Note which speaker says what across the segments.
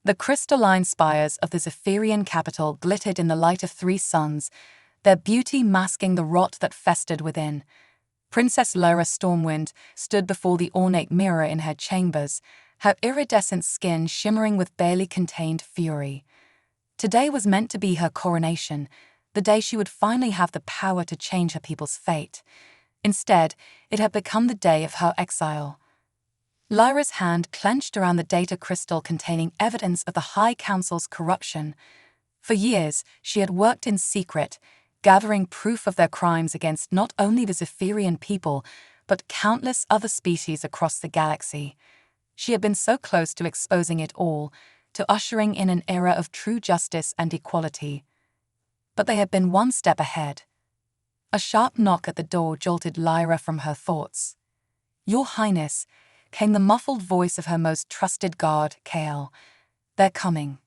Speaker 1: The crystalline spires of the Zephyrian capital glittered in the light of 3 suns, their beauty masking the rot that festered within. Princess Lyra Stormwind stood before the ornate mirror in her chambers, her iridescent skin shimmering with barely contained fury. Today was meant to be her coronation, the day she would finally have the power to change her people's fate. Instead, it had become the day of her exile. Lyra's hand clenched around the data crystal containing evidence of the High Council's corruption. For years, she had worked in secret, gathering proof of their crimes against not only the Zephyrian people, but countless other species across the galaxy. She had been so close to exposing it all, to ushering in an era of true justice and equality. But they had been one step ahead. A sharp knock at the door jolted Lyra from her thoughts. "Your Highness," came the muffled voice of her most trusted guard, Kale. "They're coming."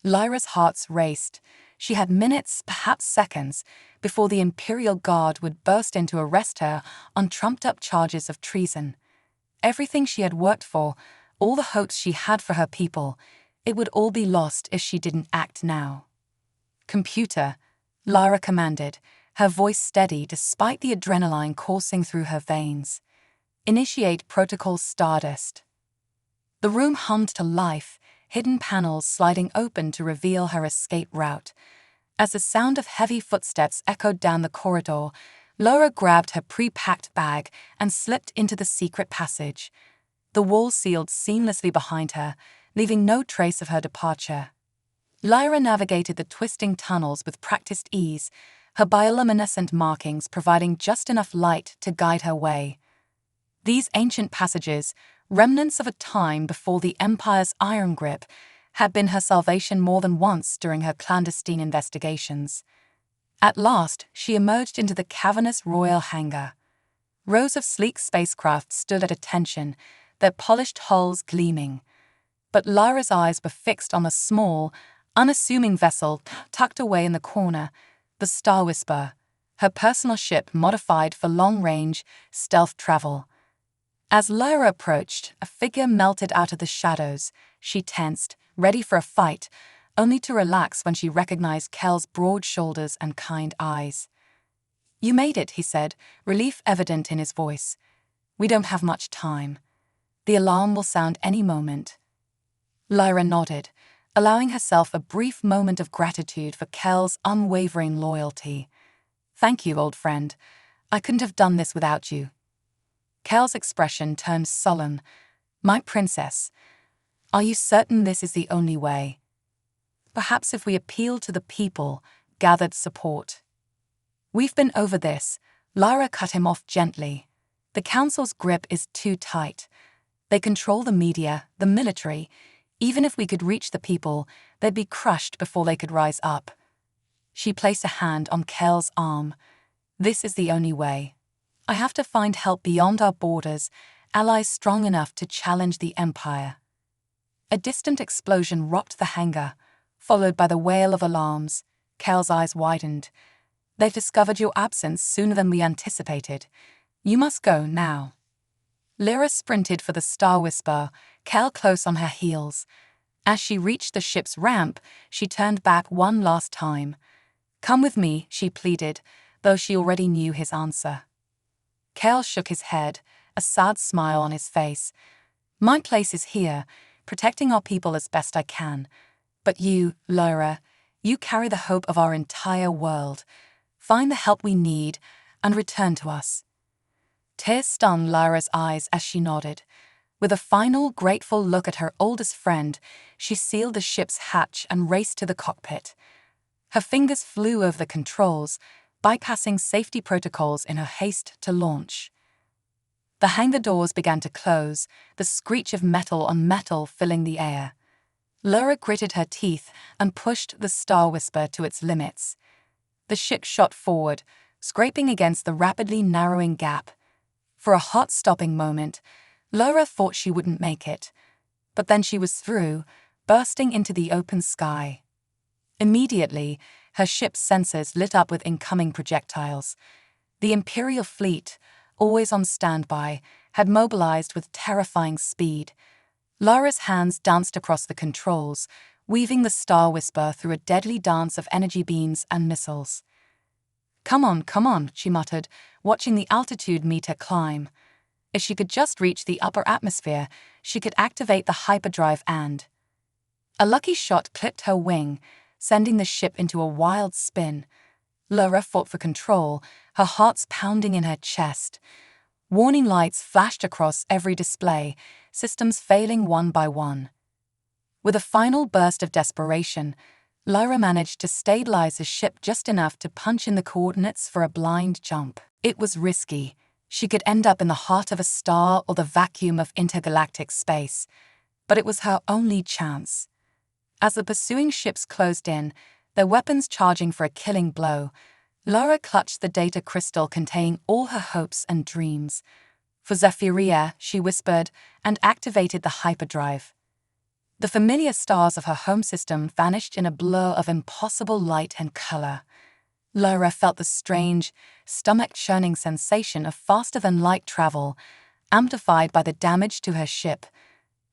Speaker 1: Lyra's heart raced. She had minutes, perhaps seconds, before the Imperial Guard would burst in to arrest her on trumped-up charges of treason. Everything she had worked for, all the hopes she had for her people, it would all be lost if she didn't act now. "Computer," Lyra commanded, her voice steady despite the adrenaline coursing through her veins. "Initiate Protocol Stardust." The room hummed to life, hidden panels sliding open to reveal her escape route. As the sound of heavy footsteps echoed down the corridor, Lyra grabbed her pre-packed bag and slipped into the secret passage. The wall sealed seamlessly behind her, leaving no trace of her departure. Lyra navigated the twisting tunnels with practiced ease, her bioluminescent markings providing just enough light to guide her way. These ancient passages, remnants of a time before the Empire's iron grip, had been her salvation more than once during her clandestine investigations. At last, she emerged into the cavernous royal hangar. Rows of sleek spacecraft stood at attention, their polished hulls gleaming. But Lyra's eyes were fixed on a small, unassuming vessel tucked away in the corner, the Star Whisper, her personal ship modified for long-range, stealth travel. As Lyra approached, a figure melted out of the shadows. She tensed, ready for a fight, only to relax when she recognized Kel's broad shoulders and kind eyes. "You made it," he said, relief evident in his voice. "We don't have much time. The alarm will sound any moment." Lyra nodded, allowing herself a brief moment of gratitude for Kel's unwavering loyalty. "Thank you, old friend. I couldn't have done this without you." Kel's expression turned sullen. "My princess, are you certain this is the only way? Perhaps if we appeal to the people, gathered support." "We've been over this," Lyra cut him off gently. "The Council's grip is too tight. They control the media, the military. Even if we could reach the people, they'd be crushed before they could rise up." She placed a hand on Kel's arm. "This is the only way. I have to find help beyond our borders, allies strong enough to challenge the Empire." A distant explosion rocked the hangar, followed by the wail of alarms. Kel's eyes widened. "They've discovered your absence sooner than we anticipated. You must go now." Lyra sprinted for the Star Whisper, Kel close on her heels. As she reached the ship's ramp, she turned back one last time. "Come with me," she pleaded, though she already knew his answer. Kel shook his head, a sad smile on his face. "My place is here, protecting our people as best I can. But you, Lyra, you carry the hope of our entire world. Find the help we need, and return to us." Tears stung Lyra's eyes as she nodded. With a final, grateful look at her oldest friend, she sealed the ship's hatch and raced to the cockpit. Her fingers flew over the controls, bypassing safety protocols in her haste to launch. The hangar doors began to close, the screech of metal on metal filling the air. Lyra gritted her teeth and pushed the Star Whisper to its limits. The ship shot forward, scraping against the rapidly narrowing gap. For a heart-stopping moment, Lyra thought she wouldn't make it. But then she was through, bursting into the open sky. Immediately, her ship's sensors lit up with incoming projectiles. The Imperial fleet, always on standby, had mobilized with terrifying speed. Lara's hands danced across the controls, weaving the Star Whisper through a deadly dance of energy beams and missiles. Come on, she muttered, watching the altitude meter climb. If she could just reach the upper atmosphere, she could activate the hyperdrive and... A lucky shot clipped her wing, sending the ship into a wild spin. Lara fought for control, her heart pounding in her chest. Warning lights flashed across every display, systems failing one by one. With a final burst of desperation, Lara managed to stabilize the ship just enough to punch in the coordinates for a blind jump. It was risky. She could end up in the heart of a star or the vacuum of intergalactic space, but it was her only chance. As the pursuing ships closed in, their weapons charging for a killing blow, Lara clutched the data crystal containing all her hopes and dreams. For Zephyria, she whispered, and activated the hyperdrive. The familiar stars of her home system vanished in a blur of impossible light and color. Lara felt the strange, stomach-churning sensation of faster-than-light travel, amplified by the damage to her ship.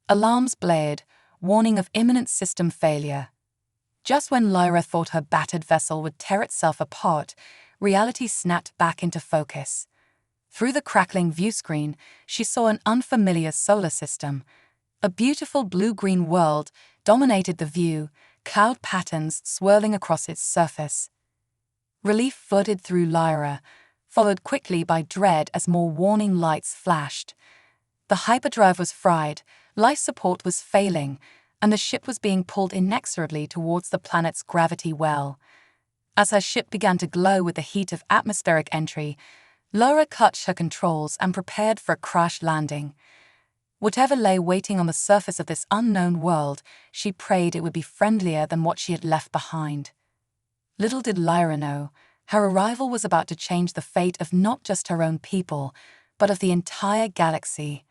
Speaker 1: Alarms blared, warning of imminent system failure. Just when Lara thought her battered vessel would tear itself apart, reality snapped back into focus. Through the crackling viewscreen, she saw an unfamiliar solar system. A beautiful blue-green world dominated the view, cloud patterns swirling across its surface. Relief flooded through Lara, followed quickly by dread as more warning lights flashed. The hyperdrive was fried, life support was failing, and the ship was being pulled inexorably towards the planet's gravity well. As her ship began to glow with the heat of atmospheric entry, Lara clutched her controls and prepared for a crash landing. Whatever lay waiting on the surface of this unknown world, she prayed it would be friendlier than what she had left behind. Little did Lara know, her arrival was about to change the fate of not just her own people, but of the entire galaxy.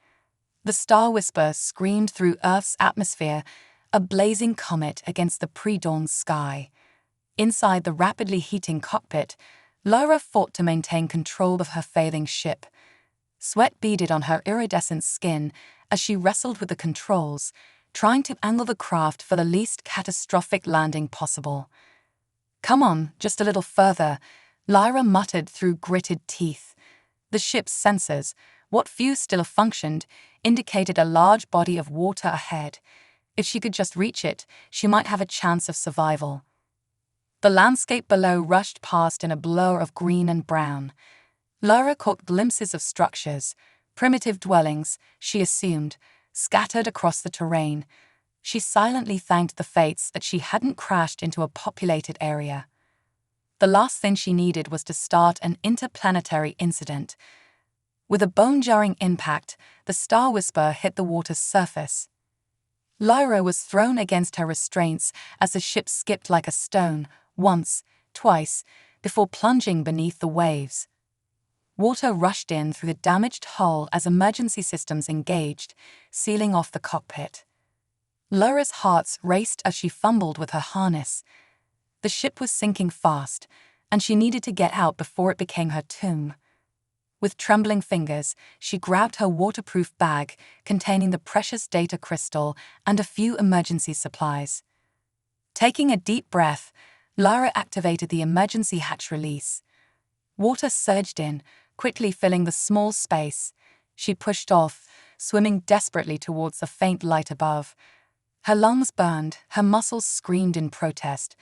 Speaker 1: The Star Whisper screamed through Earth's atmosphere, a blazing comet against the pre-dawn sky. Inside the rapidly heating cockpit, Lara fought to maintain control of her failing ship. Sweat beaded on her iridescent skin as she wrestled with the controls, trying to angle the craft for the least catastrophic landing possible. Come on, just a little further, Lara muttered through gritted teeth. The ship's sensors, what few still functioned, indicated a large body of water ahead. If she could just reach it, she might have a chance of survival. The landscape below rushed past in a blur of green and brown. Lara caught glimpses of structures, primitive dwellings, she assumed, scattered across the terrain. She silently thanked the fates that she hadn't crashed into a populated area. The last thing she needed was to start an interplanetary incident. With a bone-jarring impact, the Star Whisper hit the water's surface. Lara was thrown against her restraints as the ship skipped like a stone, once, twice, before plunging beneath the waves. Water rushed in through the damaged hull as emergency systems engaged, sealing off the cockpit. Lara's heart raced as she fumbled with her harness. The ship was sinking fast, and she needed to get out before it became her tomb. With trembling fingers, she grabbed her waterproof bag containing the precious data crystal and a few emergency supplies. Taking a deep breath, Lara activated the emergency hatch release. Water surged in, quickly filling the small space. She pushed off, swimming desperately towards the faint light above. Her lungs burned, her muscles screamed in protest,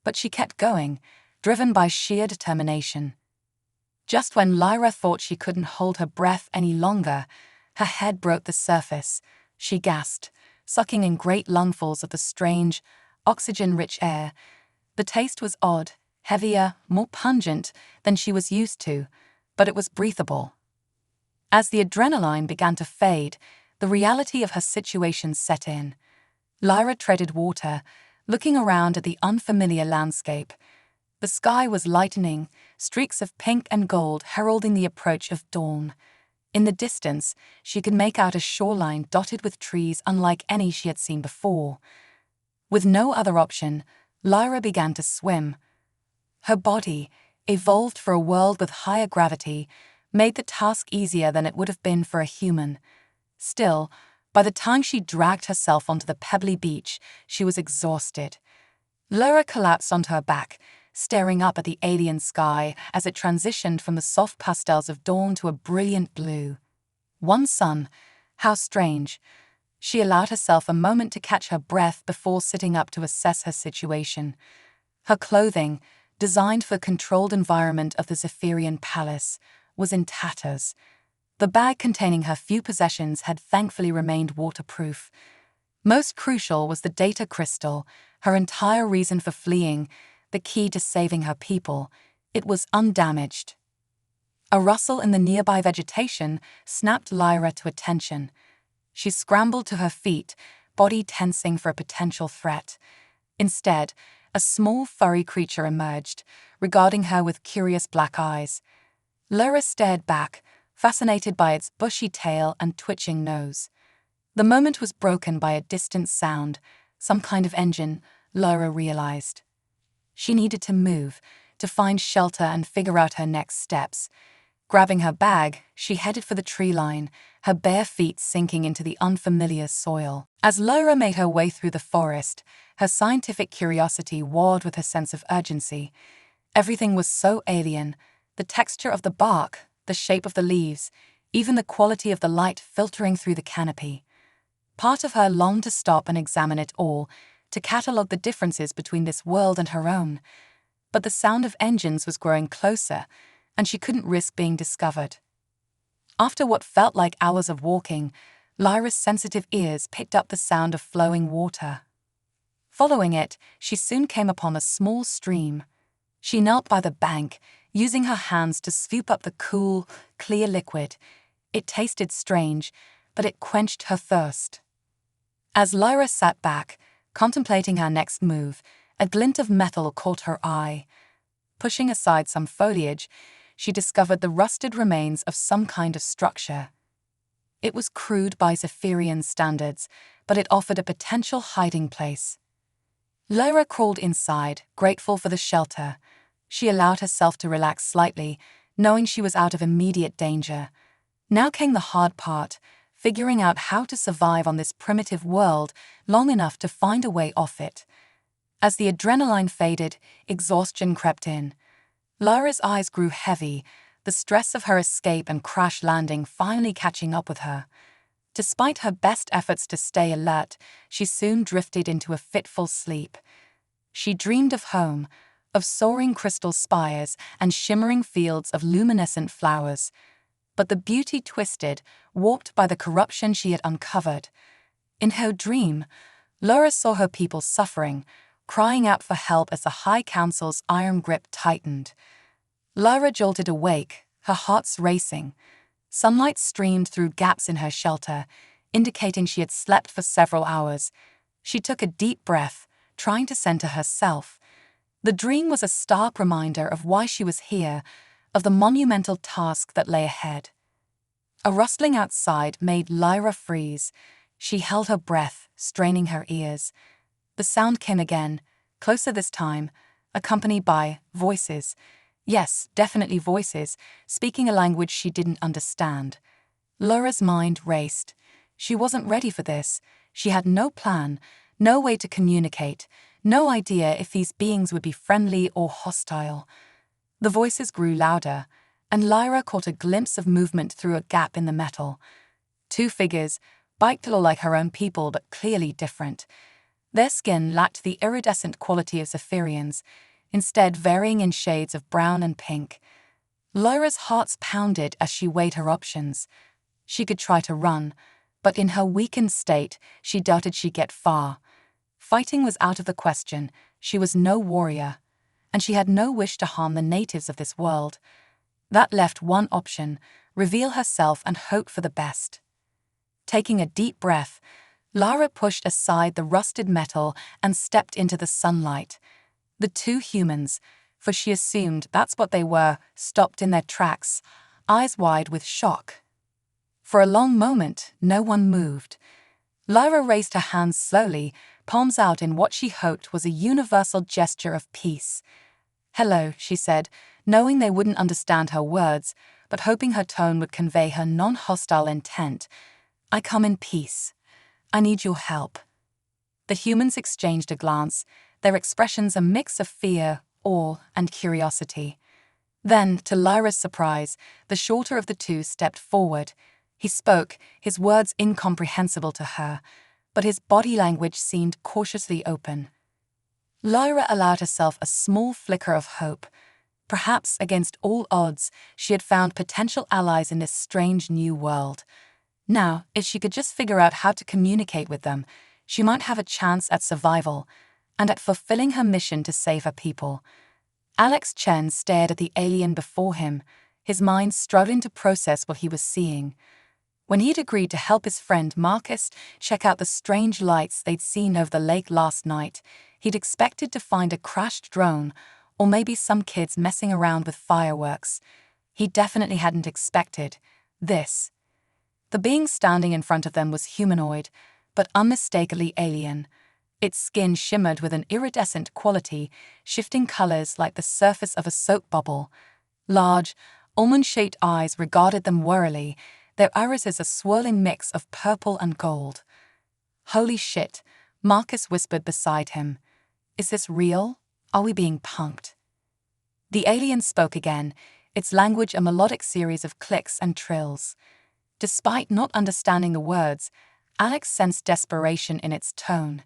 Speaker 1: but she kept going, driven by sheer determination. Just when Lara thought she couldn't hold her breath any longer, her head broke the surface. She gasped, sucking in great lungfuls of the strange, oxygen-rich air. The taste was odd, heavier, more pungent than she was used to, but it was breathable. As the adrenaline began to fade, the reality of her situation set in. Lara treaded water, looking around at the unfamiliar landscape. The sky was lightening, streaks of pink and gold heralding the approach of dawn. In the distance, she could make out a shoreline dotted with trees unlike any she had seen before. With no other option, Lara began to swim. Her body, evolved for a world with higher gravity, made the task easier than it would have been for a human. Still, By the time she dragged herself onto the pebbly beach, she was exhausted. Lyra collapsed onto her back, staring up at the alien sky as it transitioned from the soft pastels of dawn to a brilliant blue. One sun. How strange. She allowed herself a moment to catch her breath before sitting up to assess her situation. Her clothing, designed for the controlled environment of the Zephyrian palace, was in tatters. The bag containing her few possessions had thankfully remained waterproof. Most crucial was the data crystal, her entire reason for fleeing, the key to saving her people. It was undamaged. A rustle in the nearby vegetation snapped Lyra to attention. She scrambled to her feet, body tensing for a potential threat. Instead, a small furry creature emerged, regarding her with curious black eyes. Lyra stared back, fascinated by its bushy tail and twitching nose. The moment was broken by a distant sound, some kind of engine, Lyra realized. She needed to move, to find shelter and figure out her next steps. Grabbing her bag, she headed for the tree line, her bare feet sinking into the unfamiliar soil. As Lyra made her way through the forest, her scientific curiosity warred with her sense of urgency. Everything was so alien, the texture of the bark, the shape of the leaves, even the quality of the light filtering through the canopy. Part of her longed to stop and examine it all, to catalogue the differences between this world and her own. But the sound of engines was growing closer, and she couldn't risk being discovered. After what felt like hours of walking, Lyra's sensitive ears picked up the sound of flowing water. Following it, she soon came upon a small stream. She knelt by the bank, using her hands to scoop up the cool, clear liquid. It tasted strange, but it quenched her thirst. As Lyra sat back, contemplating her next move, a glint of metal caught her eye. Pushing aside some foliage, she discovered the rusted remains of some kind of structure. It was crude by Zephyrian standards, but it offered a potential hiding place. Lyra crawled inside, grateful for the shelter. She allowed herself to relax slightly, knowing she was out of immediate danger. Now came the hard part, figuring out how to survive on this primitive world long enough to find a way off it. As the adrenaline faded, exhaustion crept in. Lyra's eyes grew heavy, the stress of her escape and crash landing finally catching up with her. Despite her best efforts to stay alert, she soon drifted into a fitful sleep. She dreamed of home, of soaring crystal spires and shimmering fields of luminescent flowers. But the beauty twisted, warped by the corruption she had uncovered. In her dream, Lyra saw her people suffering, crying out for help as the High Council's iron grip tightened. Lyra jolted awake, her hearts racing. Sunlight streamed through gaps in her shelter, indicating she had slept for several hours. She took a deep breath, trying to center herself. The dream was a stark reminder of why she was here, of the monumental task that lay ahead. A rustling outside made Lyra freeze. She held her breath, straining her ears. The sound came again, closer this time, accompanied by voices. Yes, definitely voices, speaking a language she didn't understand. Lyra's mind raced. She wasn't ready for this. She had no plan, no way to communicate, no idea if these beings would be friendly or hostile. The voices grew louder, and Lyra caught a glimpse of movement through a gap in the metal. Two figures, bipedal like her own people but clearly different. Their skin lacked the iridescent quality of Zephyrians, instead varying in shades of brown and pink. Lyra's heart pounded as she weighed her options. She could try to run, but in her weakened state, she doubted she'd get far. Fighting was out of the question. She was no warrior, and she had no wish to harm the natives of this world. That left one option: reveal herself and hope for the best. Taking a deep breath, Lyra pushed aside the rusted metal and stepped into the sunlight. The two humans, for she assumed that's what they were, stopped in their tracks, eyes wide with shock. For a long moment, no one moved. Lyra raised her hands slowly, palms out in what she hoped was a universal gesture of peace. "Hello," she said, knowing they wouldn't understand her words, but hoping her tone would convey her non-hostile intent. "I come in peace." I need your help. The humans exchanged a glance, their expressions a mix of fear, awe, and curiosity. Then, to Lyra's surprise, the shorter of the two stepped forward. He spoke, his words incomprehensible to her, but his body language seemed cautiously open. Lyra allowed herself a small flicker of hope. Perhaps, against all odds, she had found potential allies in this strange new world. Now, if she could just figure out how to communicate with them, she might have a chance at survival and at fulfilling her mission to save her people. Alex Chen stared at the alien before him, his mind struggling to process what he was seeing. When he'd agreed to help his friend Marcus check out the strange lights they'd seen over the lake last night, he'd expected to find a crashed drone or maybe some kids messing around with fireworks. He definitely hadn't expected this. The being standing in front of them was humanoid, but unmistakably alien. Its skin shimmered with an iridescent quality, shifting colors like the surface of a soap bubble. Large, almond-shaped eyes regarded them warily, their irises a swirling mix of purple and gold. "Holy shit," Marcus whispered beside him. "Is this real? Are we being punked?" The alien spoke again, its language a melodic series of clicks and trills. Despite not understanding the words, Alex sensed desperation in its tone.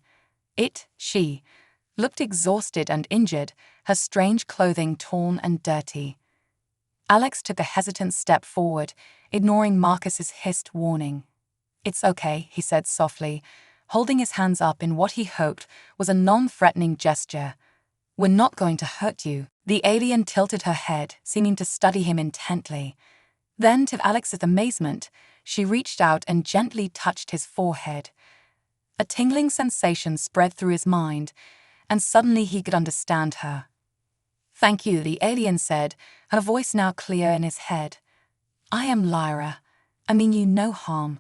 Speaker 1: She, looked exhausted and injured, her strange clothing torn and dirty. Alex took a hesitant step forward, ignoring Marcus's hissed warning. "It's okay," he said softly, holding his hands up in what he hoped was a non-threatening gesture. "We're not going to hurt you." The alien tilted her head, seeming to study him intently. Then, to Alex's amazement, she reached out and gently touched his forehead. A tingling sensation spread through his mind, and suddenly he could understand her. "Thank you," the alien said, her voice now clear in his head. "I am Lyra. I mean you no harm.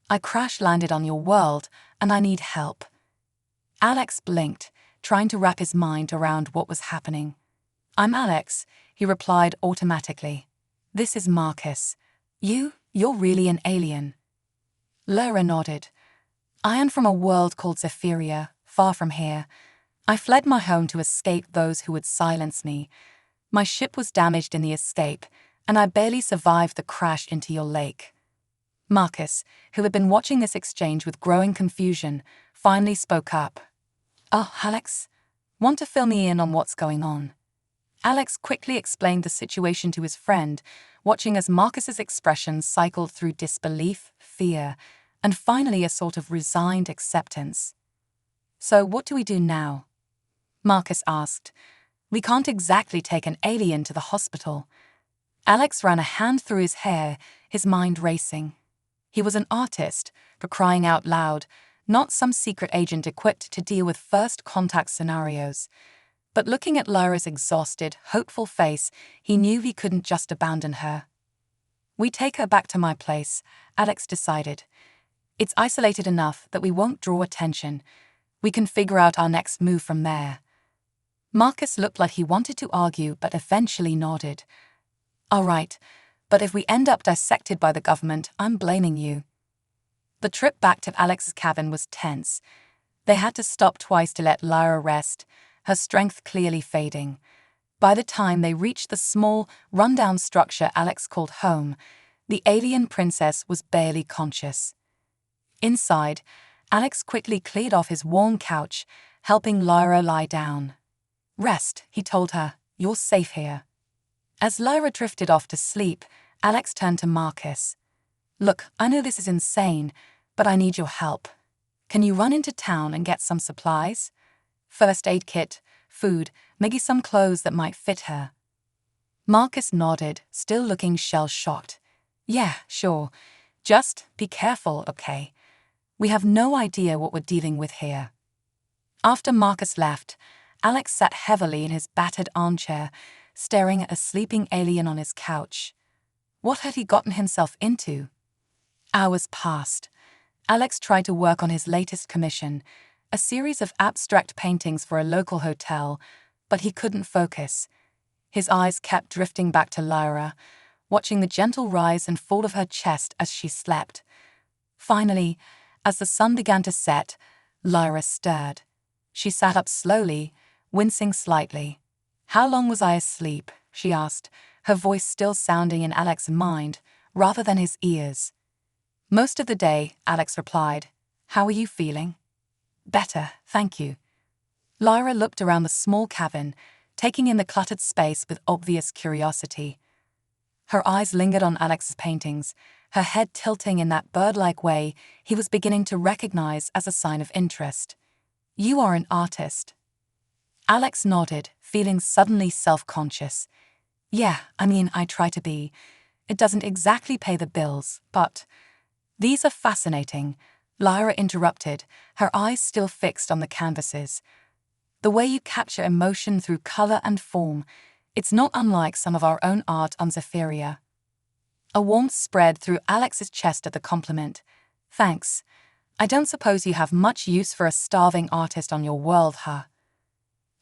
Speaker 1: I crash-landed on your world, and I need help." Alex blinked, trying to wrap his mind around what was happening. "I'm Alex," he replied automatically. "This is Marcus. You're really an alien." Lyra nodded. "I am from a world called Zephyria, far from here. I fled my home to escape those who would silence me. My ship was damaged in the escape, and I barely survived the crash into your lake." Marcus, who had been watching this exchange with growing confusion, finally spoke up. "Oh, Alex, want to fill me in on what's going on?" Alex quickly explained the situation to his friend, watching as Marcus's expression cycled through disbelief, fear, and finally a sort of resigned acceptance. "So what do we do now?" Marcus asked. "We can't exactly take an alien to the hospital." Alex ran a hand through his hair, his mind racing. He was an artist, for crying out loud, not some secret agent equipped to deal with first-contact scenarios. But looking at Lyra's exhausted, hopeful face, he knew he couldn't just abandon her. "We take her back to my place," Alex decided. "It's isolated enough that we won't draw attention. We can figure out our next move from there." Marcus looked like he wanted to argue but eventually nodded. "All right, but if we end up dissected by the government, I'm blaming you." The trip back to Alex's cabin was tense. They had to stop twice to let Lyra rest, her strength clearly fading. By the time they reached the small, run-down structure Alex called home, the alien princess was barely conscious. Inside, Alex quickly cleared off his worn couch, helping Lyra lie down. "Rest," he told her. "You're safe here." As Lyra drifted off to sleep, Alex turned to Marcus. "Look, I know this is insane, but I need your help. Can you run into town and get some supplies? First aid kit, food, maybe some clothes that might fit her." Marcus nodded, still looking shell-shocked. "Yeah, sure. Just be careful, okay? We have no idea what we're dealing with here." After Marcus left, Alex sat heavily in his battered armchair, staring at a sleeping alien on his couch. What had he gotten himself into? Hours passed. Alex tried to work on his latest commission, a series of abstract paintings for a local hotel, but he couldn't focus. His eyes kept drifting back to Lyra, watching the gentle rise and fall of her chest as she slept. Finally, As the sun began to set, Lyra stirred. She sat up slowly, wincing slightly. "How long was I asleep?" she asked, her voice still sounding in Alex's mind rather than his ears. "Most of the day," Alex replied. "How are you feeling?" "Better, thank you." Lyra looked around the small cabin, taking in the cluttered space with obvious curiosity. Her eyes lingered on Alex's paintings, her head tilting in that bird-like way he was beginning to recognize as a sign of interest. "You are an artist." Alex nodded, feeling suddenly self-conscious. "Yeah, I try to be. It doesn't exactly pay the bills, but—" "These are fascinating," Lyra interrupted, her eyes still fixed on the canvases. "The way you capture emotion through color and form, it's not unlike some of our own art on Zephyria." A warmth spread through Alex's chest at the compliment. "Thanks. I don't suppose you have much use for a starving artist on your world, huh?"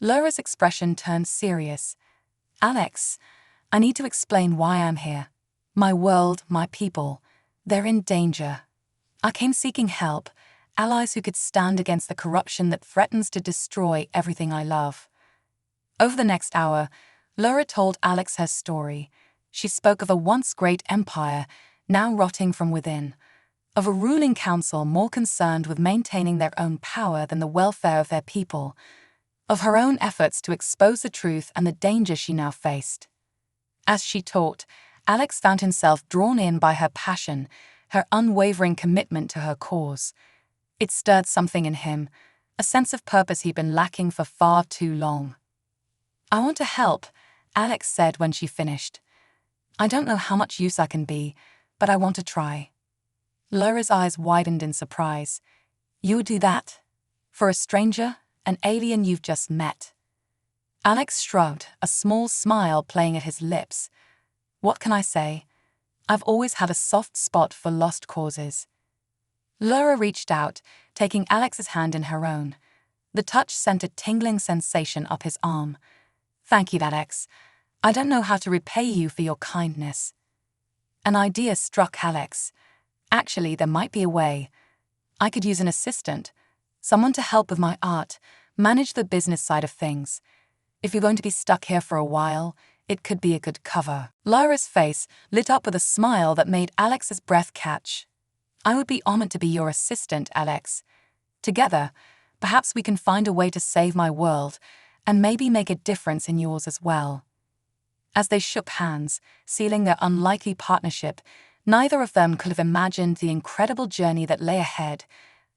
Speaker 1: Lyra's expression turned serious. "Alex, I need to explain why I'm here. My world, my people, they're in danger. I came seeking help, allies who could stand against the corruption that threatens to destroy everything I love." Over the next hour, Lyra told Alex her story. She spoke of a once great empire, now rotting from within, of a ruling council more concerned with maintaining their own power than the welfare of their people, of her own efforts to expose the truth and the danger she now faced. As she talked, Alex found himself drawn in by her passion, her unwavering commitment to her cause. It stirred something in him, a sense of purpose he'd been lacking for far too long. "I want to help," Alex said when she finished. "I don't know how much use I can be, but I want to try." Lyra's eyes widened in surprise. "You would do that? For a stranger? An alien you've just met?" Alex shrugged, a small smile playing at his lips. "What can I say? I've always had a soft spot for lost causes." Lyra reached out, taking Alex's hand in her own. The touch sent a tingling sensation up his arm. "Thank you, Alex. I don't know how to repay you for your kindness." An idea struck Alex. "Actually, there might be a way. I could use an assistant, someone to help with my art, manage the business side of things. If you're going to be stuck here for a while, it could be a good cover." Lyra's face lit up with a smile that made Alex's breath catch. "I would be honored to be your assistant, Alex. Together, perhaps we can find a way to save my world and maybe make a difference in yours as well." As they shook hands, sealing their unlikely partnership, neither of them could have imagined the incredible journey that lay ahead,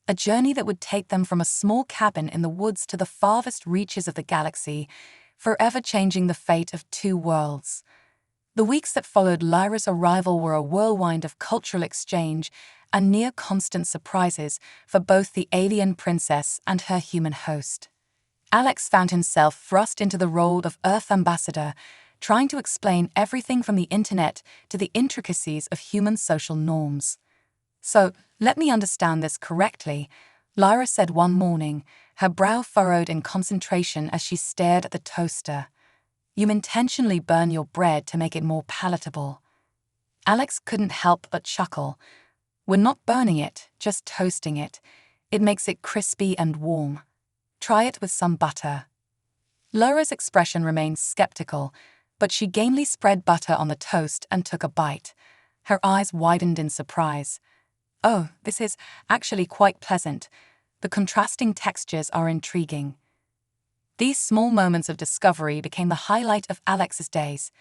Speaker 1: a journey that would take them from a small cabin in the woods to the farthest reaches of the galaxy, forever changing the fate of two worlds. The weeks that followed Lyra's arrival were a whirlwind of cultural exchange and near-constant surprises for both the alien princess and her human host. Alex found himself thrust into the role of Earth ambassador, trying to explain everything from the internet to the intricacies of human social norms. "So, let me understand this correctly," Lyra said one morning, her brow furrowed in concentration as she stared at the toaster. "You intentionally burn your bread to make it more palatable." Alex couldn't help but chuckle. "We're not burning it, just toasting it. It makes it crispy and warm. Try it with some butter." Lyra's expression remained skeptical, but she gamely spread butter on the toast and took a bite. Her eyes widened in surprise. "Oh, this is actually quite pleasant. The contrasting textures are intriguing." These small moments of discovery became the highlight of Alex's days.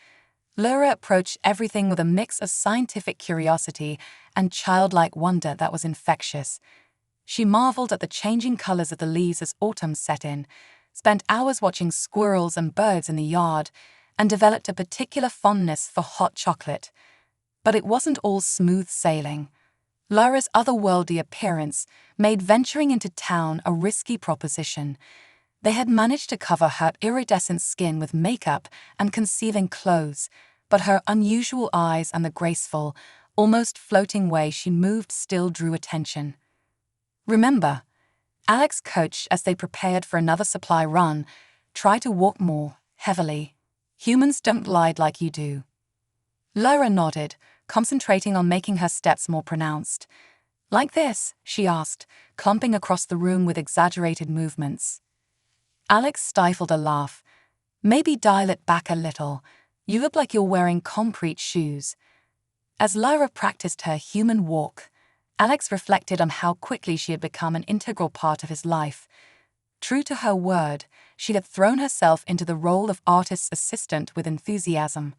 Speaker 1: Lyra approached everything with a mix of scientific curiosity and childlike wonder that was infectious. She marveled at the changing colors of the leaves as autumn set in, spent hours watching squirrels and birds in the yard, and developed a particular fondness for hot chocolate. But it wasn't all smooth sailing. Lyra's otherworldly appearance made venturing into town a risky proposition. They had managed to cover her iridescent skin with makeup and concealing clothes, but her unusual eyes and the graceful, almost floating way she moved still drew attention. "Remember," Alex coached as they prepared for another supply run, "try to walk more heavily. Humans don't glide like you do." Lyra nodded, concentrating on making her steps more pronounced. Like this? She asked, clumping across the room with exaggerated movements. Alex stifled a laugh. Maybe dial it back a little. You look like you're wearing concrete shoes. As Lyra practiced her human walk, Alex reflected on how quickly she had become an integral part of his life. True to her word, she had thrown herself into the role of artist's assistant with enthusiasm.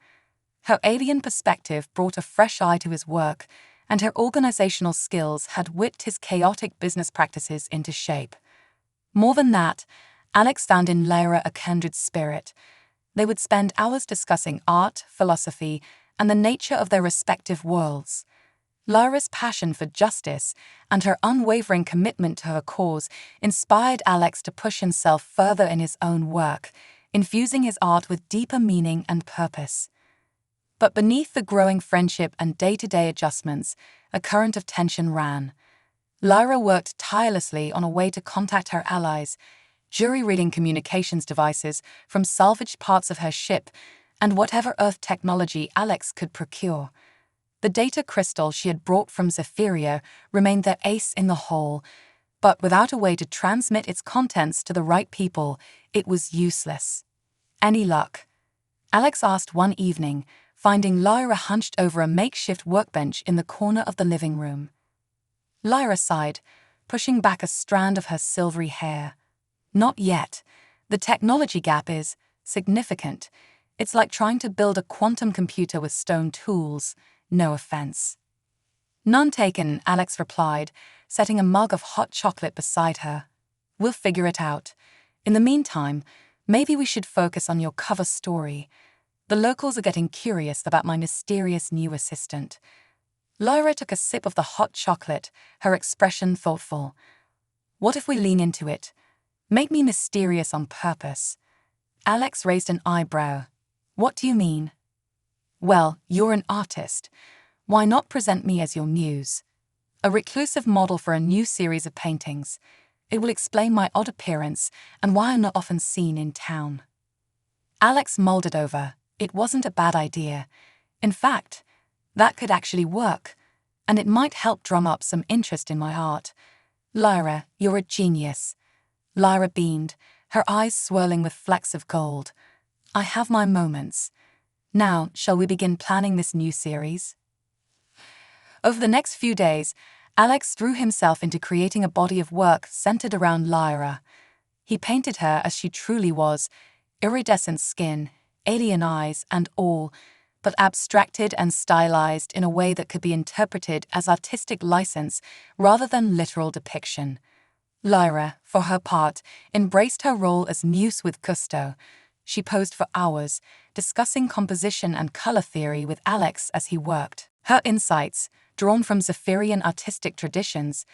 Speaker 1: Her alien perspective brought a fresh eye to his work, and her organizational skills had whipped his chaotic business practices into shape. More than that, Alex found in Lyra a kindred spirit. They would spend hours discussing art, philosophy, and the nature of their respective worlds. Lyra's passion for justice and her unwavering commitment to her cause inspired Alex to push himself further in his own work, infusing his art with deeper meaning and purpose. But beneath the growing friendship and day-to-day adjustments, a current of tension ran. Lyra worked tirelessly on a way to contact her allies, jury-reading communications devices from salvaged parts of her ship and whatever Earth technology Alex could procure. The data crystal she had brought from Zephyria remained their ace in the hole, but without a way to transmit its contents to the right people, it was useless. Any luck? Alex asked one evening, finding Lyra hunched over a makeshift workbench in the corner of the living room. Lyra sighed, pushing back a strand of her silvery hair. Not yet. The technology gap is significant. It's like trying to build a quantum computer with stone tools. No offense. None taken, Alex replied, setting a mug of hot chocolate beside her. We'll figure it out. In the meantime, maybe we should focus on your cover story. The locals are getting curious about my mysterious new assistant. Lyra took a sip of the hot chocolate, her expression thoughtful. What if we lean into it? Make me mysterious on purpose. Alex raised an eyebrow. What do you mean? Well, you're an artist. Why not present me as your muse? A reclusive model for a new series of paintings. It will explain my odd appearance and why I'm not often seen in town. Alex mulled it over. It wasn't a bad idea. In fact, that could actually work, and it might help drum up some interest in my art. Lyra, you're a genius. Lyra beamed, her eyes swirling with flecks of gold. I have my moments. Now, shall we begin planning this new series? Over the next few days, Alex threw himself into creating a body of work centered around Lyra. He painted her as she truly was, iridescent skin, alien eyes, and all, but abstracted and stylized in a way that could be interpreted as artistic license rather than literal depiction. Lyra, for her part, embraced her role as muse with gusto. She posed for hours, discussing composition and color theory with Alex as he worked. Her insights, drawn from Zephyrian artistic traditions,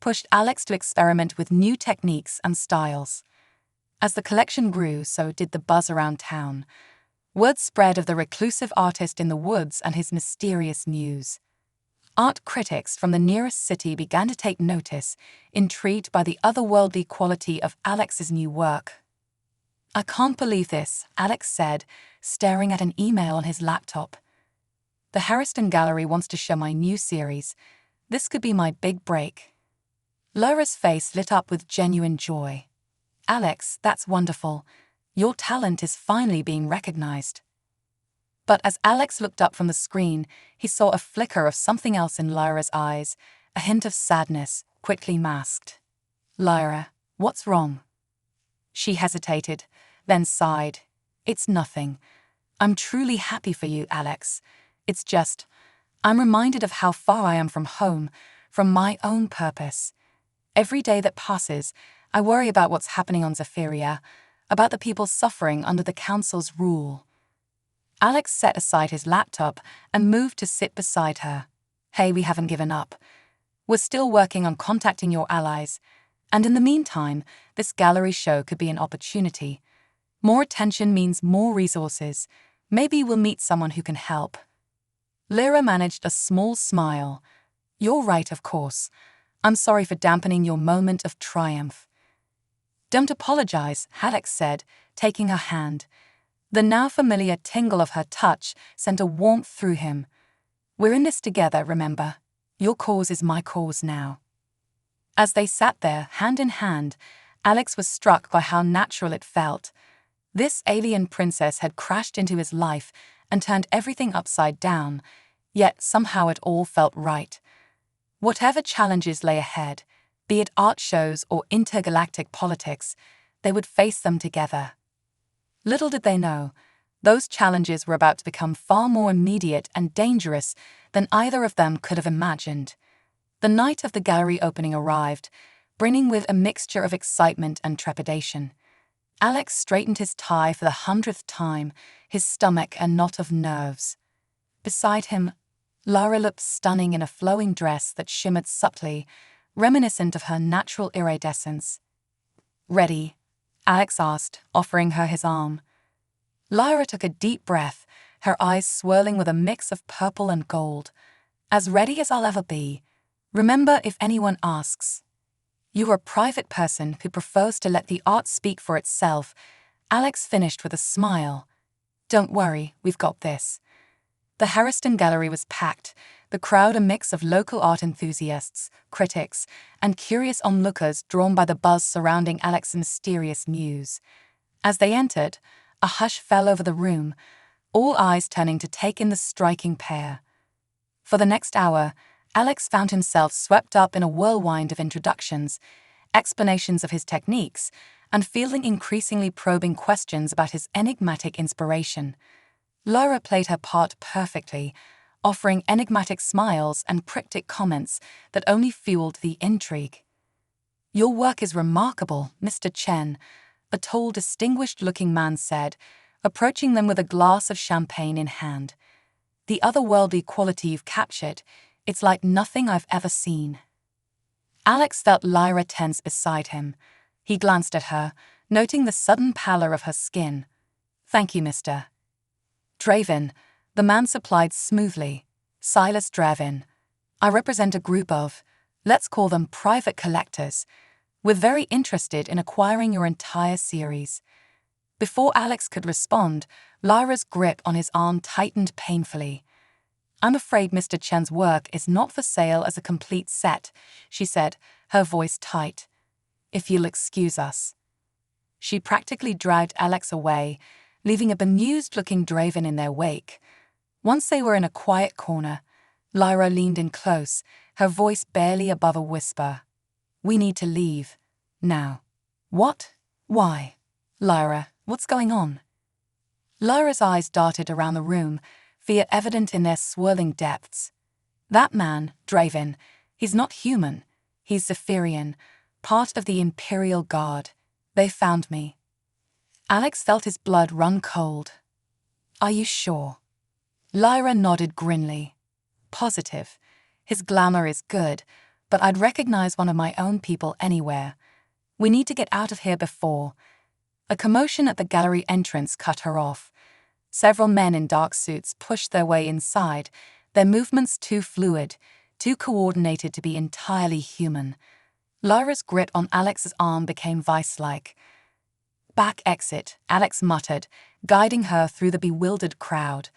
Speaker 1: pushed Alex to experiment with new techniques and styles. As the collection grew, so did the buzz around town. Word spread of the reclusive artist in the woods and his mysterious muse. Art critics from the nearest city began to take notice, intrigued by the otherworldly quality of Alex's new work. I can't believe this, Alex said, staring at an email on his laptop. The Harriston Gallery wants to show my new series. This could be my big break. Lyra's face lit up with genuine joy. Alex, that's wonderful. Your talent is finally being recognized. But as Alex looked up from the screen, he saw a flicker of something else in Lyra's eyes, a hint of sadness, quickly masked. Lyra, what's wrong? She hesitated, then sighed. It's nothing. I'm truly happy for you, Alex. It's just, I'm reminded of how far I am from home, from my own purpose. Every day that passes, I worry about what's happening on Zephyria, about the people suffering under the Council's rule. Alex set aside his laptop and moved to sit beside her. Hey, we haven't given up. We're still working on contacting your allies. And in the meantime, this gallery show could be an opportunity. More attention means more resources. Maybe we'll meet someone who can help. Lyra managed a small smile. You're right, of course. I'm sorry for dampening your moment of triumph. Don't apologize, Alex said, taking her hand. The now familiar tingle of her touch sent a warmth through him. We're in this together, remember? Your cause is my cause now. As they sat there, hand in hand, Alex was struck by how natural it felt. This alien princess had crashed into his life and turned everything upside down, yet somehow it all felt right. Whatever challenges lay ahead, be it art shows or intergalactic politics, they would face them together. Little did they know, those challenges were about to become far more immediate and dangerous than either of them could have imagined. The night of the gallery opening arrived, bringing with a mixture of excitement and trepidation. Alex straightened his tie for the 100th time, his stomach a knot of nerves. Beside him, Lara looked stunning in a flowing dress that shimmered subtly, reminiscent of her natural iridescence. "Ready?" Alex asked, offering her his arm. Lara took a deep breath, her eyes swirling with a mix of purple and gold. "As ready as I'll ever be. Remember, if anyone asks." "You're a private person who prefers to let the art speak for itself," Alex finished with a smile. "Don't worry, we've got this." The Harriston Gallery was packed, the crowd a mix of local art enthusiasts, critics, and curious onlookers drawn by the buzz surrounding Alex's mysterious muse. As they entered, a hush fell over the room, all eyes turning to take in the striking pair. For the next hour, Alex found himself swept up in a whirlwind of introductions, explanations of his techniques, and feeling increasingly probing questions about his enigmatic inspiration. Lara played her part perfectly, offering enigmatic smiles and cryptic comments that only fueled the intrigue. "Your work is remarkable, Mr. Chen," a tall, distinguished-looking man said, approaching them with a glass of champagne in hand. "The otherworldly quality you've captured, it's like nothing I've ever seen." Alex felt Lyra tense beside him. He glanced at her, noting the sudden pallor of her skin. "Thank you, Mr. Draven," the man supplied smoothly. "Silas Draven. I represent a group of, let's call them private collectors. We're very interested in acquiring your entire series." Before Alex could respond, Lyra's grip on his arm tightened painfully. "I'm afraid Mr. Chen's work is not for sale as a complete set," she said, her voice tight. "If you'll excuse us." She practically dragged Alex away, leaving a bemused-looking Draven in their wake. Once they were in a quiet corner, Lyra leaned in close, her voice barely above a whisper. "We need to leave. Now." "What? Why? Lyra, what's going on?" Lyra's eyes darted around the room, fear evident in their swirling depths. "That man, Draven, he's not human. He's Zephyrian, part of the Imperial Guard. They found me." Alex felt his blood run cold. "Are you sure?" Lyra nodded grimly. "Positive. His glamour is good, but I'd recognize one of my own people anywhere. We need to get out of here before." A commotion at the gallery entrance cut her off. Several men in dark suits pushed their way inside, their movements too fluid, too coordinated to be entirely human. Lyra's grip on Alex's arm became vice-like. "Back exit," Alex muttered, guiding her through the bewildered crowd.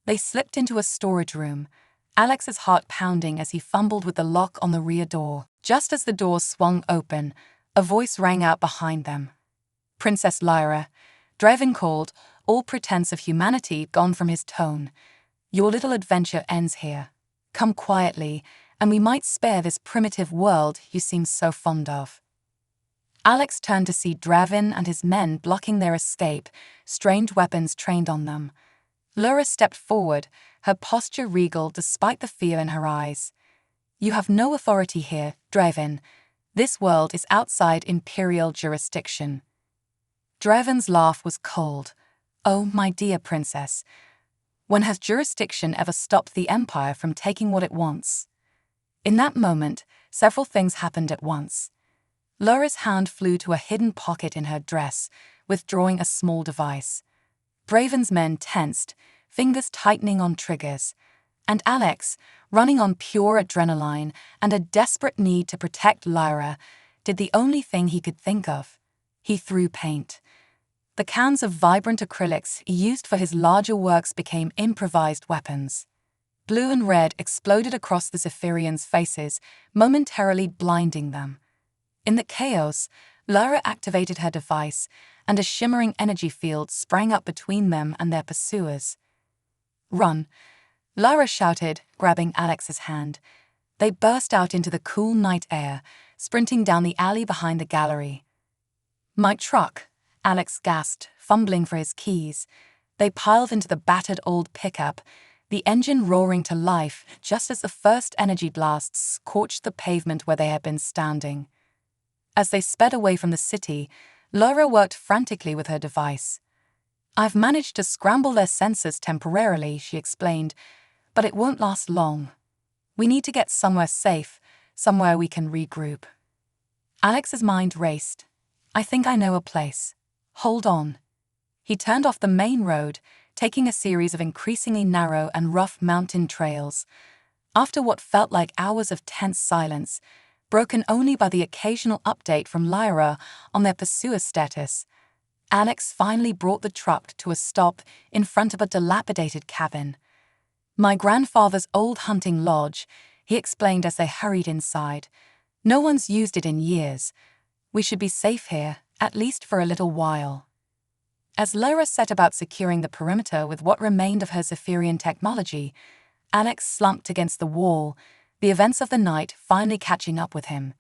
Speaker 1: They slipped into a storage room, Alex's heart pounding as he fumbled with the lock on the rear door. Just as the door swung open, a voice rang out behind them. "Princess Lyra," Draven called, all pretense of humanity gone from his tone. "Your little adventure ends here. Come quietly, and we might spare this primitive world you seem so fond of." Alex turned to see Draven and his men blocking their escape, strange weapons trained on them. Lyra stepped forward, her posture regal despite the fear in her eyes. "You have no authority here, Draven. This world is outside Imperial jurisdiction." Draven's laugh was cold. "Oh, my dear princess. When has jurisdiction ever stopped the Empire from taking what it wants?" In that moment, several things happened at once. Lyra's hand flew to a hidden pocket in her dress, withdrawing a small device. Draven's men tensed, fingers tightening on triggers. And Alex, running on pure adrenaline and a desperate need to protect Lyra, did the only thing he could think of. He threw paint. The cans of vibrant acrylics he used for his larger works became improvised weapons. Blue and red exploded across the Zephyrians' faces, momentarily blinding them. In the chaos, Lara activated her device, and a shimmering energy field sprang up between them and their pursuers. "Run!" Lara shouted, grabbing Alex's hand. They burst out into the cool night air, sprinting down the alley behind the gallery. "My truck," Alex gasped, fumbling for his keys. They piled into the battered old pickup, the engine roaring to life just as the first energy blasts scorched the pavement where they had been standing. As they sped away from the city, Lara worked frantically with her device. "I've managed to scramble their sensors temporarily," she explained, "but it won't last long. We need to get somewhere safe, somewhere we can regroup." Alex's mind raced. "I think I know a place. Hold on." He turned off the main road, taking a series of increasingly narrow and rough mountain trails. After what felt like hours of tense silence, broken only by the occasional update from Lyra on their pursuer status, Alex finally brought the truck to a stop in front of a dilapidated cabin. "My grandfather's old hunting lodge," he explained as they hurried inside. "No one's used it in years. We should be safe here, at least for a little while." As Lyra set about securing the perimeter with what remained of her Zephyrian technology, Alex slumped against the wall, the events of the night finally catching up with him.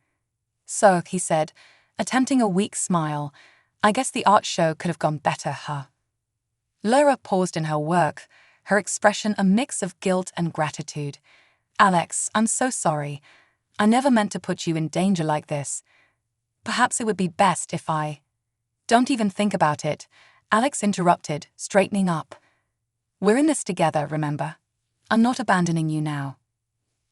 Speaker 1: "So," he said, attempting a weak smile, "I guess the art show could have gone better, huh?" Lyra paused in her work, her expression a mix of guilt and gratitude. "Alex, I'm so sorry. I never meant to put you in danger like this. Perhaps it would be best if I—" "Don't even think about it," Alex interrupted, straightening up. "We're in this together, remember? I'm not abandoning you now."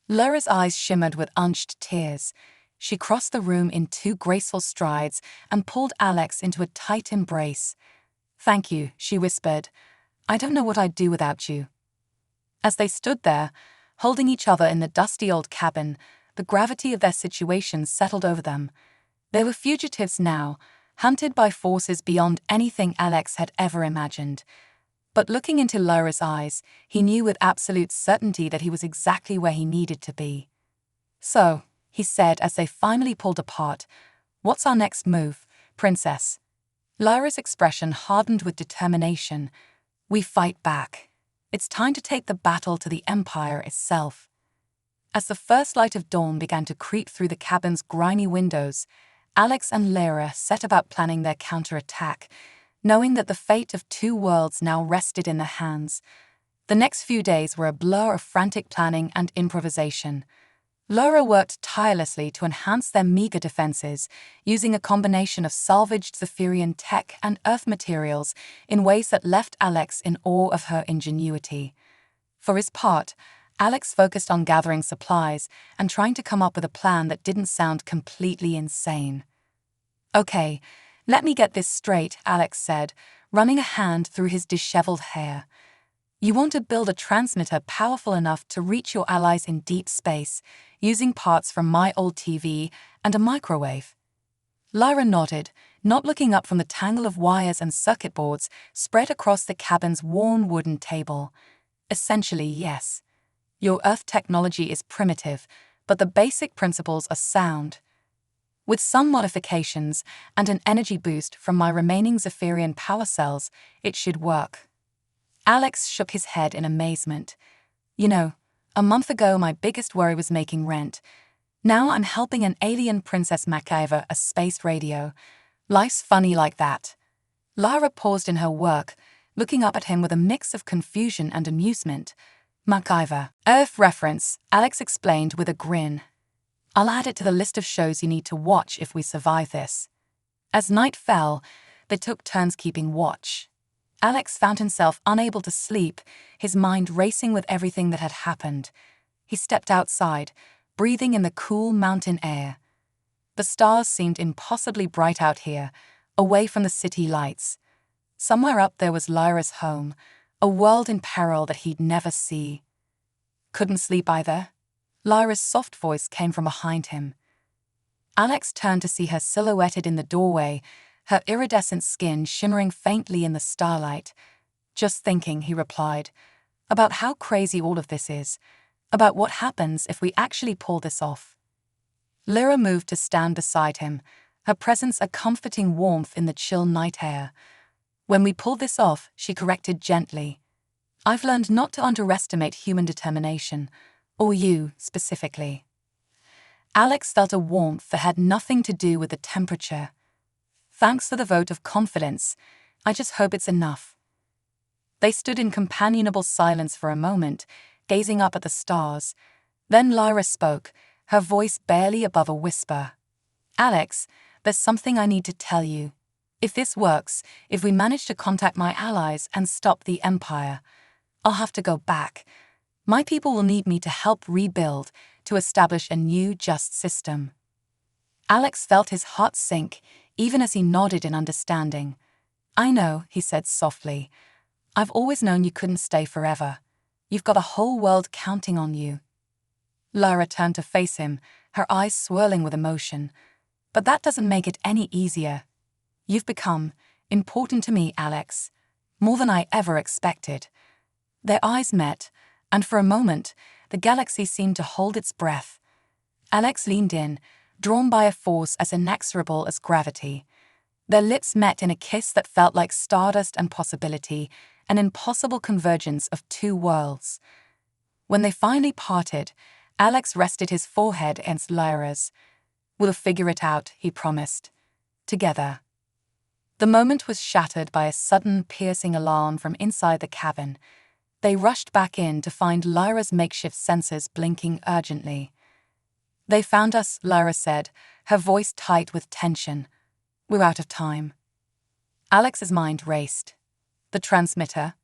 Speaker 1: Lyra's eyes shimmered with unshed tears. She crossed the room in 2 graceful strides and pulled Alex into a tight embrace. "Thank you," she whispered. "I don't know what I'd do without you." As they stood there, holding each other in the dusty old cabin, the gravity of their situation settled over them. They were fugitives now, hunted by forces beyond anything Alex had ever imagined. But looking into Lyra's eyes, he knew with absolute certainty that he was exactly where he needed to be. "So," he said as they finally pulled apart, "what's our next move, Princess?" Lyra's expression hardened with determination. "We fight back. It's time to take the battle to the Empire itself." As the first light of dawn began to creep through the cabin's grimy windows, Alex and Lyra set about planning their counterattack, knowing that the fate of 2 worlds now rested in their hands. The next few days were a blur of frantic planning and improvisation. Lyra worked tirelessly to enhance their meager defenses, using a combination of salvaged Zephyrian tech and Earth materials in ways that left Alex in awe of her ingenuity. For his part, Alex focused on gathering supplies and trying to come up with a plan that didn't sound completely insane. "Okay, let me get this straight," Alex said, running a hand through his disheveled hair. "You want to build a transmitter powerful enough to reach your allies in deep space, using parts from my old TV and a microwave?" Lyra nodded, not looking up from the tangle of wires and circuit boards spread across the cabin's worn wooden table. "Essentially, yes. Your Earth technology is primitive, but the basic principles are sound. With some modifications and an energy boost from my remaining Zephyrian power cells, it should work." Alex shook his head in amazement. "You know, a month ago my biggest worry was making rent. Now I'm helping an alien Princess MacIver a space radio. Life's funny like that." Lara paused in her work, looking up at him with a mix of confusion and amusement. "MacIver. Earth reference," Alex explained with a grin. "I'll add it to the list of shows you need to watch if we survive this." As night fell, they took turns keeping watch. Alex found himself unable to sleep, his mind racing with everything that had happened. He stepped outside, breathing in the cool mountain air. The stars seemed impossibly bright out here, away from the city lights. Somewhere up there was Lyra's home, a world in peril that he'd never see. "Couldn't sleep either?" Lyra's soft voice came from behind him. Alex turned to see her silhouetted in the doorway, her iridescent skin shimmering faintly in the starlight. "Just thinking," he replied. About how crazy all of this is. About what happens if we actually pull this off. Lyra moved to stand beside him, her presence a comforting warmth in the chill night air. When we pull this off, she corrected gently. I've learned not to underestimate human determination, or you specifically. Alex felt a warmth that had nothing to do with the temperature. Thanks for the vote of confidence. I just hope it's enough. They stood in companionable silence for a moment, gazing up at the stars. Then Lyra spoke, her voice barely above a whisper. Alex, there's something I need to tell you. If this works, if we manage to contact my allies and stop the Empire, I'll have to go back. My people will need me to help rebuild, to establish a new just system. Alex felt his heart sink, even as he nodded in understanding. I know, he said softly. I've always known you couldn't stay forever. You've got a whole world counting on you. Lyra turned to face him, her eyes swirling with emotion. But that doesn't make it any easier. You've become important to me, Alex. More than I ever expected. Their eyes met, and for a moment, the galaxy seemed to hold its breath. Alex leaned in, drawn by a force as inexorable as gravity. Their lips met in a kiss that felt like stardust and possibility, an impossible convergence of two worlds. When they finally parted, Alex rested his forehead against Lyra's. We'll figure it out, he promised. Together. The moment was shattered by a sudden, piercing alarm from inside the cabin. They rushed back in to find Lyra's makeshift sensors blinking urgently. They found us, Lyra said, her voice tight with tension. We're out of time. Alex's mind raced. The transmitter?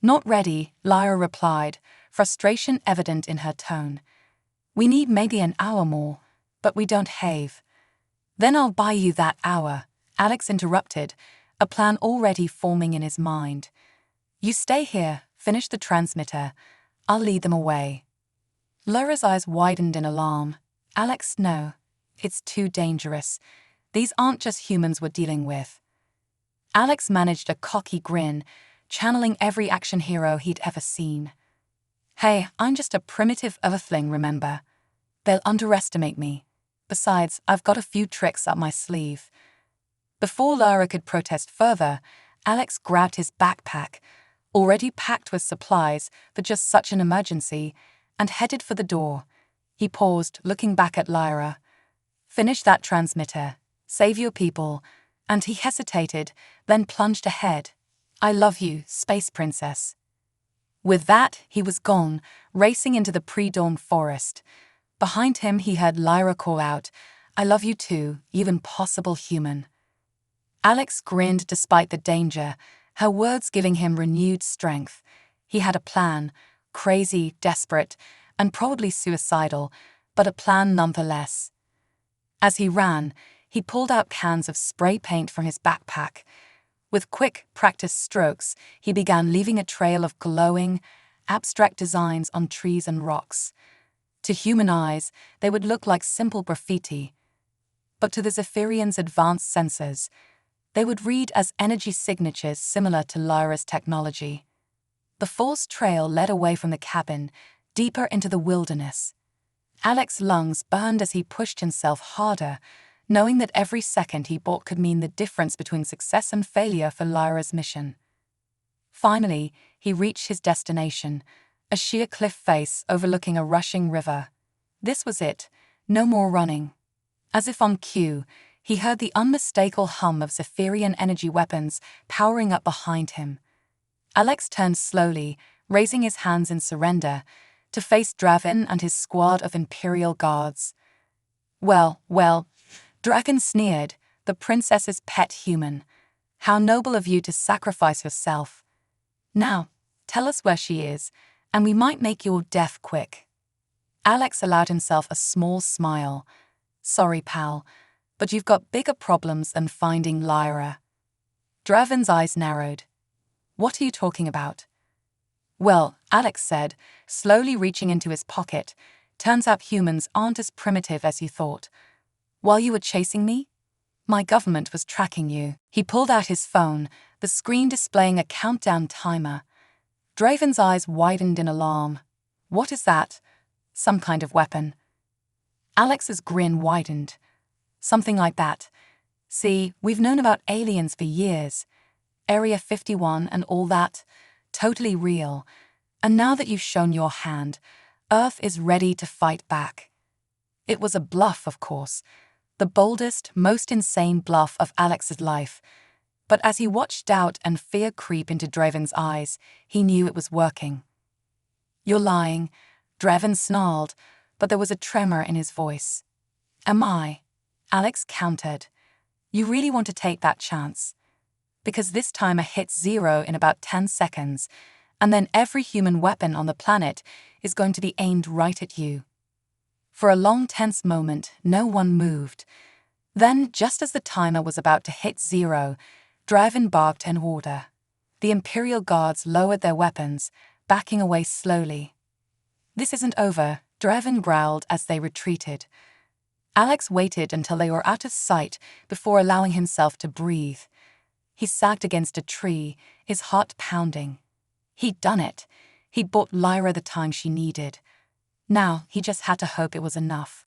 Speaker 1: Not ready, Lyra replied, frustration evident in her tone. We need maybe an hour more, but we don't have. Then I'll buy you that hour, Alex interrupted, a plan already forming in his mind. You stay here, finish the transmitter. I'll lead them away. Lyra's eyes widened in alarm. Alex, no. It's too dangerous. These aren't just humans we're dealing with. Alex managed a cocky grin, channeling every action hero he'd ever seen. Hey, I'm just a primitive Earthling, remember? They'll underestimate me. Besides, I've got a few tricks up my sleeve. Before Lyra could protest further, Alex grabbed his backpack, already packed with supplies for just such an emergency, and headed for the door. He paused, looking back at Lyra. Finish that transmitter. Save your people. And he hesitated, then plunged ahead. I love you, Space Princess. With that, he was gone, racing into the pre-dawn forest. Behind him, he heard Lyra call out, I love you too, you impossible human. Alex grinned despite the danger, her words giving him renewed strength. He had a plan, crazy, desperate, and probably suicidal, but a plan nonetheless. As he ran, he pulled out cans of spray paint from his backpack. With quick, practiced strokes, he began leaving a trail of glowing, abstract designs on trees and rocks. To human eyes, they would look like simple graffiti. But to the Zephyrian's advanced sensors, they would read as energy signatures similar to Lyra's technology. The forced trail led away from the cabin, deeper into the wilderness. Alex's lungs burned as he pushed himself harder, knowing that every second he bought could mean the difference between success and failure for Lyra's mission. Finally, he reached his destination, a sheer cliff face overlooking a rushing river. This was it, no more running. As if on cue, he heard the unmistakable hum of Zephyrian energy weapons powering up behind him. Alex turned slowly, raising his hands in surrender, to face Draven and his squad of Imperial guards. Well, Dragon sneered, the princess's pet human. How noble of you to sacrifice yourself. Now, tell us where she is, and we might make your death quick. Alex allowed himself a small smile. Sorry, pal, but you've got bigger problems than finding Lyra. Draven's eyes narrowed. What are you talking about? Well, Alex said, slowly reaching into his pocket, turns out humans aren't as primitive as you thought. While you were chasing me, my government was tracking you. He pulled out his phone, the screen displaying a countdown timer. Draven's eyes widened in alarm. What is that? Some kind of weapon. Alex's grin widened. Something like that. See, we've known about aliens for years. Area 51 and all that. Totally real. And now that you've shown your hand, Earth is ready to fight back. It was a bluff, of course. The boldest, most insane bluff of Alex's life. But as he watched doubt and fear creep into Draven's eyes, he knew it was working. You're lying, Draven snarled, but there was a tremor in his voice. Am I? Alex countered. You really want to take that chance? Because this timer hits 0 in about 10 seconds, and then every human weapon on the planet is going to be aimed right at you. For a long, tense moment, no one moved. Then, just as the timer was about to hit 0, Draven barked an order. The Imperial Guards lowered their weapons, backing away slowly. This isn't over, Draven growled as they retreated. Alex waited until they were out of sight before allowing himself to breathe. He sagged against a tree, his heart pounding. He'd done it. He'd bought Lyra the time she needed. Now he just had to hope it was enough.